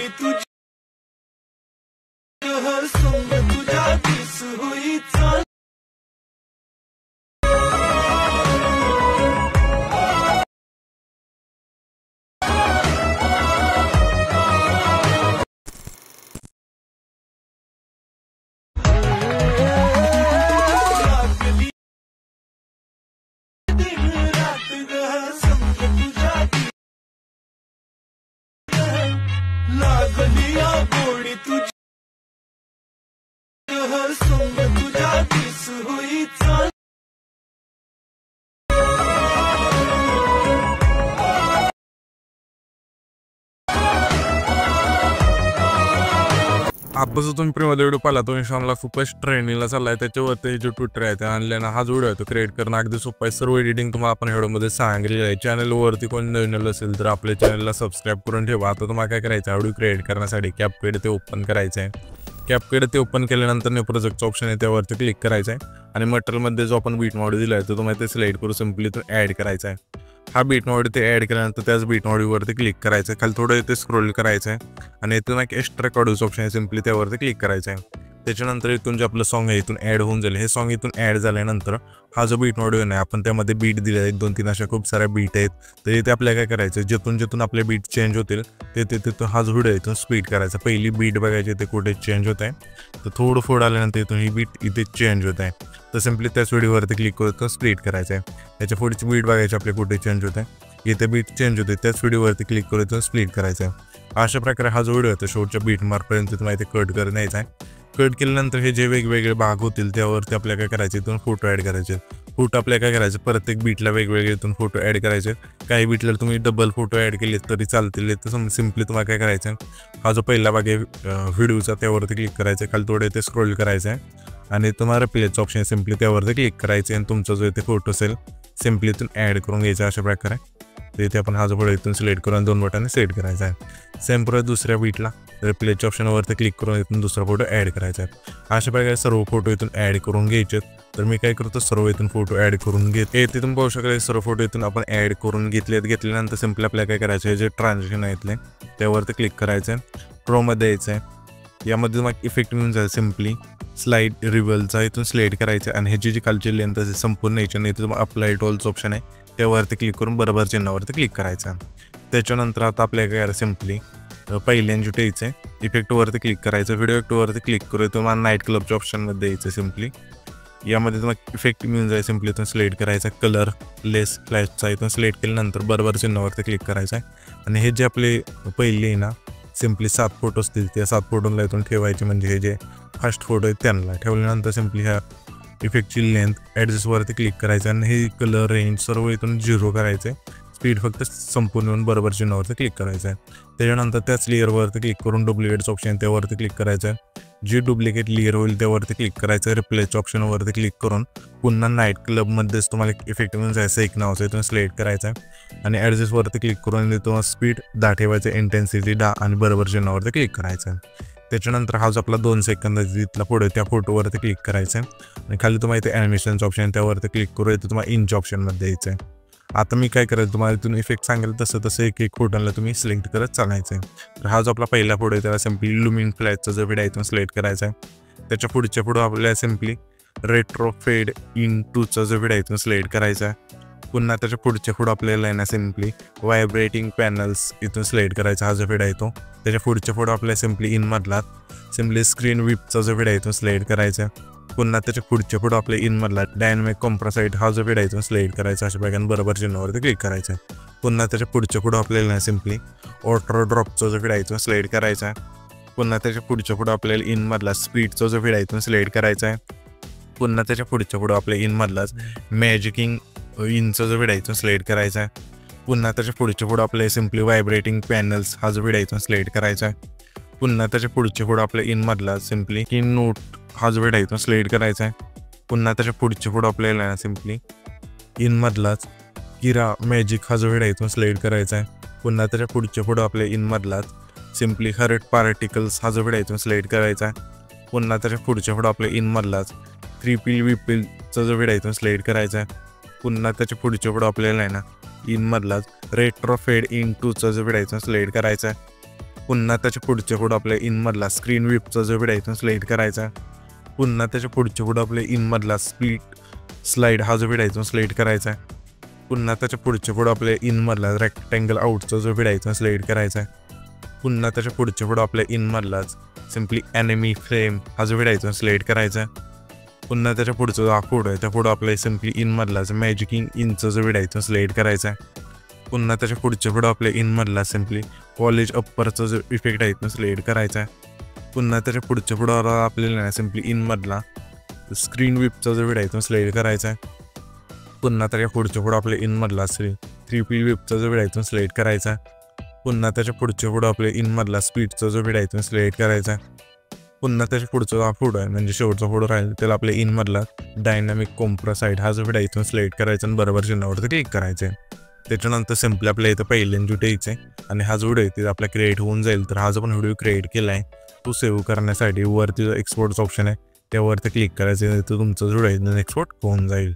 गोडी तुझी हर संग तुझ्या दिस होई चाल लागलिया गोडी तुझी हर संग तुझ्या दिस होई चाल आता जो तुम्ही प्रेमल व्हिडिओ पाहिला तो इंस्टाला खूपच ट्रेंडिंगला चाललाय त्याच्यावरती जो ट्विटर आहे त्या आणल्यानं हा व्हिडिओ आहे तो क्रिएट करणं अगदी सोपं आहे। सर्व एडिटिंग तुम्हाला आपण व्हिडिओमध्ये सांगितलेलं आहे। चॅनलवरती कोण नवीन असेल तर आपल्या चॅनलला सबस्क्राईब करून ठेवा। आता तुम्हाला काय करायचं व्हिडिओ क्रिएट करण्यासाठी कॅपकट ते ओपन करायचं आहे। कॅपकट ते ओपन केल्यानंतर न्यू प्रोजेक्टचं ऑप्शन आहे त्यावरती क्लिक करायचं आहे आणि मटेरियलमध्ये जो आपण बीट मॉड्यूल दिला आहे तो तुम्हाला ते सिलेक्ट करून सिम्पली तो ॲड करायचा आहे। हा बीट मॉड्यूल ते ॲड केल्यानंतर त्याच बीट मॉड्यूलवरती क्लिक करायचं आहे। खाली थोडं इथे स्क्रोल करायचं आहे आणि इथून एक एक्स्ट्रा ऑडिओचं ऑप्शन आहे सिम्पली त्यावरती क्लिक करायचं आहे। त्याच्यानंतर इथून जे आपलं सॉन्ग आहे इथून ॲड होऊन जाईल। हे सॉन्ग इथून ॲड झाल्यानंतर हा जो बीट मॉड्यूल आहे आपण त्यामध्ये बीट दिले आहेत 2-3 अशा खूप साऱ्या बीट आहेत। तर इथे आपल्याला काय करायचं जिथून आपले बीट चेंज होतील ते तिथून हा जो व्हिडिओ इथून स्पीड करायचा। पहिली बीट बघायची ते कुठे चेंज होत आहे तर थोडं पुढं आल्यानंतर इथून ही बीट इथे चेंज होत आहे तर सिम्पली त्याच व्हिडिओवरती क्लिक करून स्प्लिट करायचं आहे। त्याच्या पुढची बीट बघायची आपले कुठे चेंज होत आहे इथे बीट चेंज होते त्याच व्हिडिओवरती क्लिक करून स्प्लिट करायचं आहे। अशा प्रकारे हा जो व्हिडिओ आहे तो शेवटच्या बीट मार्कपर्यंत तुम्हाला इथे कट करून यायचा आहे। कट केल्यानंतर हे जे वेगवेगळे भाग होतील त्यावरती आपल्याला काय करायचे इथून फोटो ॲड करायचे। फोटो आपल्याला काय करायचे प्रत्येक बीटला वेगवेगळे इथून फोटो ॲड करायचे। काही बीटला तुम्ही डबल फोटो ॲड केले तरी चालतील। तर सिम्पली तुम्हाला काय करायचं हा जो पहिला भाग आहे व्हिडिओचा त्यावरती क्लिक करायचं खाली थोडे इथे स्क्रोल करायचं आहे आणि तुम्हाला प्लेचं ऑप्शन आहे सिम्पली त्यावरती क्लिक करायचे आणि तुमचा जो इथे फोटो असेल सिम्पली इथून ॲड करून घ्यायचा अशा प्रकारे। तर इथे आपण हा जो फोटो इथून सिलेक्ट करून 2 बटन सेट करायचा आहे। सेम परत दुसऱ्या बीटला तर प्लेच्या ऑप्शनवरती क्लिक करून इथून दुसरा फोटो ॲड करायचा आहे। अशा प्रकारे सर्व फोटो इथून ॲड करून घ्यायचे। तर मी काय करतो सर्व इथून फोटो ॲड करून घेते। तिथून पाहू शकाल सर्व फोटो इथून आपण ॲड करून घेतल्यानंतर सिम्पली आपल्याला काय करायचं आहे जे ट्रान्झॅक्शन आहे इथले त्यावरती क्लिक करायचं आहे। प्रोमध्ये यायचं आहे। यामध्ये तुम्हाला इफेक्ट मिळून जाईल सिम्पली स्लाइड रिव्हलचा इथून सिलेक्ट करायचं आणि ह्याची जी खालची लेंथ असेल संपूर्ण याच्या इथे तुम्हाला अप्लाय टॉलचं ऑप्शन आहे त्यावरती क्लिक करून बरोबर चिन्हावरती क्लिक करायचं। त्याच्यानंतर आता आपल्याला काय करायचं सिम्पली पहिल्यांदा यायचं आहे इफेक्टवरती क्लिक करायचं व्हिडिओ इफेक्टवरती क्लिक करू तुम्हाला नाईट क्लबच्या ऑप्शनमध्ये यायचं सिम्पली यामध्ये तुम्हाला इफेक्ट मिळून जाईल सिम्पली इथून सिलेक्ट करायचा कलर लेस फ्लॅशचा इथून सिलेक्ट केल्यानंतर बरोबर चिन्हावरती क्लिक करायचं आहे आणि हे जे आपले पहिले आहे ना सिम्पली 7 फोटो असतील त्या 7 फोटोला इथून ठेवायचे म्हणजे हे जे फर्स्ट फोटो आहेत त्यांना ठेवल्यानंतर सिम्पली ह्या इफेक्टची लेंथ ॲडजस्टवरती क्लिक करायचं आणि हे कलर रेंज सर्व इथून 0 करायचं आहे। स्पीड फक्त संपूर्ण येऊन बरोबर चिन्हावरती क्लिक करायचं आहे। त्याच्यानंतर त्याच लेअरवरती क्लिक करून डुप्लिकेटचं ऑप्शन त्यावरती क्लिक करायचं आहे। जी डुप्लिकेट लेअर होईल त्यावरती क्लिक करायचं आहे। रिप्लेसच्या ऑप्शनवरती क्लिक करून पुन्हा नाईट क्लबमध्येच तुम्हाला इफेक्ट मिळून जायचं एक नावाचं इथून सिलेक्ट करायचं आहे आणि ॲडजस्टवरती क्लिक करून तुम्हाला स्पीड 10 ठेवायचं इंटेन्सिटी 10 आणि बरोबर चिन्हावरती क्लिक करायचं आहे। त्याच्यानंतर हा जो आपला 2 सेकंद तिथला फोटो त्या फोटोवरती क्लिक करायचं आहे आणि खाली तुम्हाला इथे ॲनिमेशनचं ऑप्शन त्यावरती क्लिक करू इथे तुम्हाला इंच ऑप्शनमध्ये यायचं आहे। आता मी काय करायचं तुम्हाला इथून इफेक्ट सांगेल तसं एक फोटोला तुम्ही सिलेक्ट करत चालायचं आहे। तर हा जो आपला पहिला फोटो आहे त्याला सिम्पली लुमिन फ्लॅशचा जो व्हिडिओ इथून सिलेक्ट करायचा आहे। त्याच्या पुढच्या फोटो आपल्याला सिम्पली रेट्रो फेड इन 2चा जो व्हिडिओ इथून सिलेक्ट करायचा आहे। पुन्हा त्याच्या पुढच्या फोटो आपल्याला आहे ना सिम्पली व्हायब्रेटिंग पॅनल्स इथून सिलेक्ट करायचा हा जो व्हिडिओ येतो। त्याच्या पुढच्या फोटो आपल्याला सिम्पली इनमधला सिम्पली स्क्रीन विपचा जो व्हिडिओ इथून सिलेक्ट करायचा। पुन्हा त्याच्या पुढच्या फोटो आपल्या इनमधला डायनॅमिक कॉम्प्रेसाइड हा जो व्हिडिओ इथून सिलेक्ट करायचा अशा प्रकारे बरोबर चिन्हावरती क्लिक करायचं आहे। पुन्हा त्याच्या पुढच्या फोटो आपल्याला सिम्पली ऑटो ड्रॉपचा जो व्हिडिओ इथून सिलेक्ट करायचा आहे। पुन्हा त्याच्या पुढच्या फोटो आपल्याला इनमधला स्पीडचा जो व्हिडिओ इथून सिलेक्ट करायचा आहे। पुन्हा त्याच्या पुढच्या फोटो आपल्या इनमधलाच मॅजिकिंग इनचा जो व्हिडिओ इथून सिलेक्ट करायचा आहे। पुन्हा त्याच्या पुढच्या फोटो आपल्याला सिम्पली व्हायब्रेटिंग पॅनल्स हा जो व्हिडिओ इथून सिलेक्ट करायचा आहे। पुन्हा त्याच्या पुढच्या फोटो आपल्या इनमधला सिम्पली की नोट हा जो व्हिडिओ इथून सिलेक्ट करायचा आहे। पुन्हा त्याच्या पुढच्या फोटो आपल्याला सिम्पली इनमधलाच किरा मॅजिक हा जो व्हिडिओ इथून सिलेक्ट करायचा आहे। पुन्हा त्याच्या पुढच्या फोटो आपल्या इनमधलाच सिम्पली हर्ट पार्टिकल्स हा जो व्हिडिओ इथून सिलेक्ट करायचा आहे। पुन्हा त्याच्या पुढच्या फोटो आपल्या इनमधलाच 3 पिल विपिलचा जो व्हिडिओ इथून सिलेक्ट करायचा आहे। पुन्हा त्याच्या पुढच्या फोटो आपल्याला आहे ना इनमधलाच रेट्रो फेड इन 2चा जो व्हिडिओ इथून सिलेक्ट करायचा आहे। पुन्हा त्याच्या पुढच्या पुढं आपल्या इनमधला स्क्रीन विपचा जो व्हिडिओ इथून सिलेक्ट करायचा. पुन्हा त्याच्या पुढच्या पुढं आपल्या इनमधला स्लाईड हा जो व्हिडिओ इथून सिलेक्ट करायचा. पुन्हा त्याच्या पुढच्या पुढं आपल्या इनमधला रेक्टँगल आउटचा जो व्हिडिओ इथून सिलेक्ट करायचा. पुन्हा त्याच्या पुढच्या पुढं आपल्या इनमधलाच सिम्पली एनिमी फ्रेम हा जो व्हिडिओ इथून सिलेक्ट करायचा. पुन्हा त्याच्या पुढचं जो कोड आहे त्या पुढं आपल्या सिम्पली इनमधलाच मॅजिकिंग इनचा जो व्हिडिओ इथून सिलेक्ट करायचा. पुन्हा त्याच्या पुढच्या पुढं आपल्या इनमधला सिम्पली कॉलेज अप्परचा जो इफेक्ट आहे इथून सिलेक्ट करायचा. पुन्हा त्याच्या पुढच्या पुढं आपल्याला सिम्पली इनमधला स्क्रीन विपचा जो व्हिडिओ इथून सिलेक्ट करायचा. पुन्हा त्याच्या पुढच्या पुढं आपल्या इनमधला 3P विपचा जो व्हिडिओ इथून सिलेक्ट करायचा. पुन्हा त्याच्या पुढच्या पुढं आपल्या इनमधला स्पीडचा जो व्हिडिओ इथून सिलेक्ट करायचा. पुन्हा त्याच्या पुढचा जो फोटो आहे म्हणजे शेवटचा फोटो राहील त्याला आपल्या इनमधला डायनामिक कॉम्प्रेसाइड हा जो व्हिडिओ इथून सिलेक्ट करायचा आणि बरोबर चिन्हावरती क्लिक करायचं. त्याच्यानंतर सिम्पली आपल्या इथं पहिल्यांदा द्यायचं आहे आणि हा जो व्हिडिओ आहे आपला क्रिएट होऊन जाईल. तर हा जो पण व्हिडिओ क्रिएट केला आहे तो सेव्ह करण्यासाठी वरती जो एक्सपोर्टचा ऑप्शन आहे त्यावरती क्लिक करायचं, तर तुमचा जो व्हिडिओ एक्सपोर्ट होऊन जाईल.